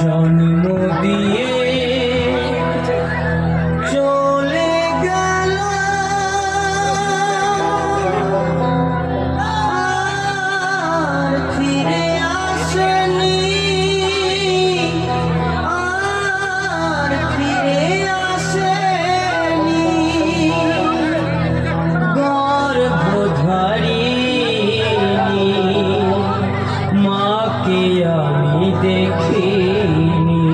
জন্ম দিয়ে চলে গেল আর ফিরে আসেনি, আর ফিরে আসেনি। গর্ভধারিণী মাকে আমি দেখিনি।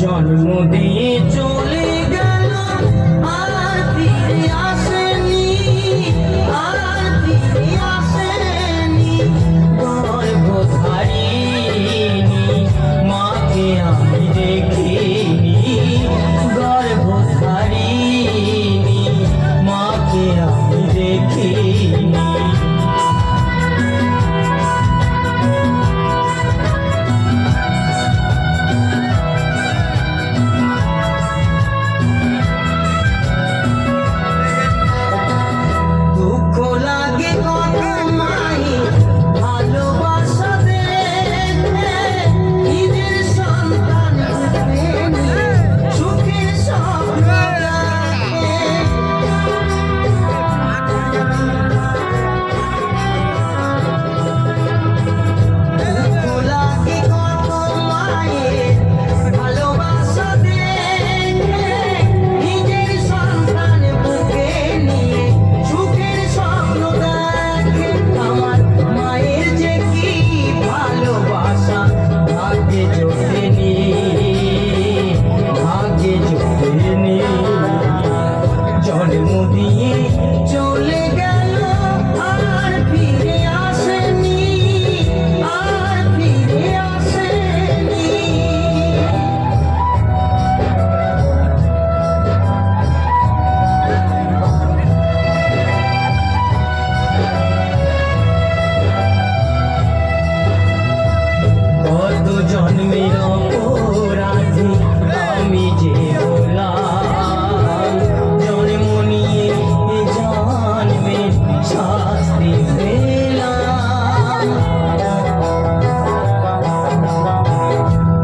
জন্ম দিয়ে চলে গেল আর ফিরে আসেনি, আর ফিরে আসেনি। গর্ভধারিণী মাকে আমি দেখিনি, গর্ভধারিণী মাকে আমি দেখিনি। দুঃখ লাগে কত মায়ের ভালোবাসা দেখে, নিজের সন্তান রূপে সুখের স্বপ্ন দেখে। দুঃখ লাগে কত মায়ের ভালোবাসা দেখে, নিজের সন্তান বুকে নিয়ে সুখের স্বপ্ন দেখে। আমার মায়ের যে কি ভালোবাসা ভাগ্যে জোটেনি, ভাগ্যে জোটেনি। জন্ম দিয়ে চলে গেল আর ফিরে আসেনি, আর ফিরে আসেনি। কত জন্মের অপরাধী আমি যে হলাম, জন্ম নিয়ে এ জন্মে শাস্তি পেলাম।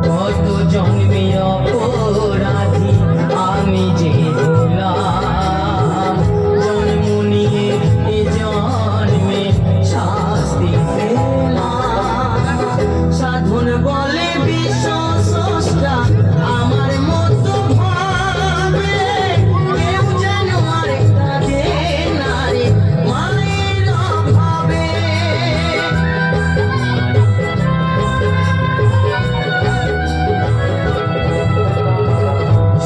কত জন্মের অপরাধী আমি যে হলাম, জন্ম নিয়ে এ জন্মে শাস্তি পেলাম। সাধন বলে বিশ্ব স্রষ্টা আমার মতো ভাবে, কেউ যেন আর কাঁদে না রে মায়ের অভাবে।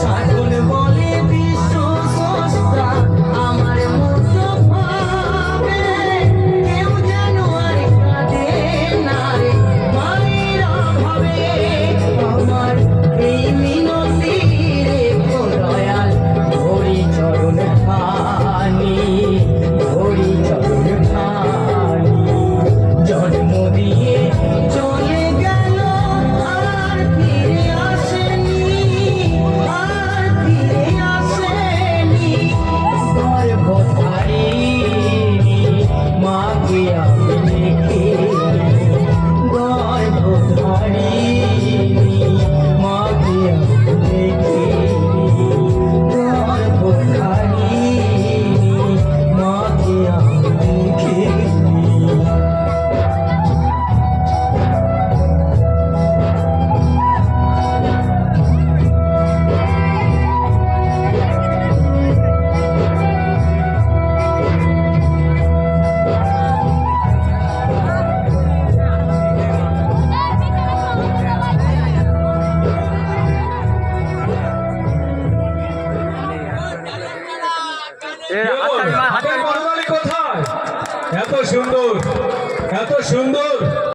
সাধন বলে বিশ্ব স্রষ্টা আমার মতো ভাবে, কেউ যেন আর কাঁদে না রে মায়ের অভাবে। আমার এই মিনতি রেখো দয়াল, হরি চরণ খানি, হরি চরণ খানি। জন্ম দিয়ে চলে গেল আর ফিরে আসেনি, আর ফিরে আসেনি। গর্ভধারিণী মাকে আমি দেখিনি, গর্ভধারিণী মাকে আমি দেখিনি, গর্ভধারিণী মাকে আমি দেখিনি। হাতের বর্ণালী কোথায়? এত সুন্দর, এত সুন্দর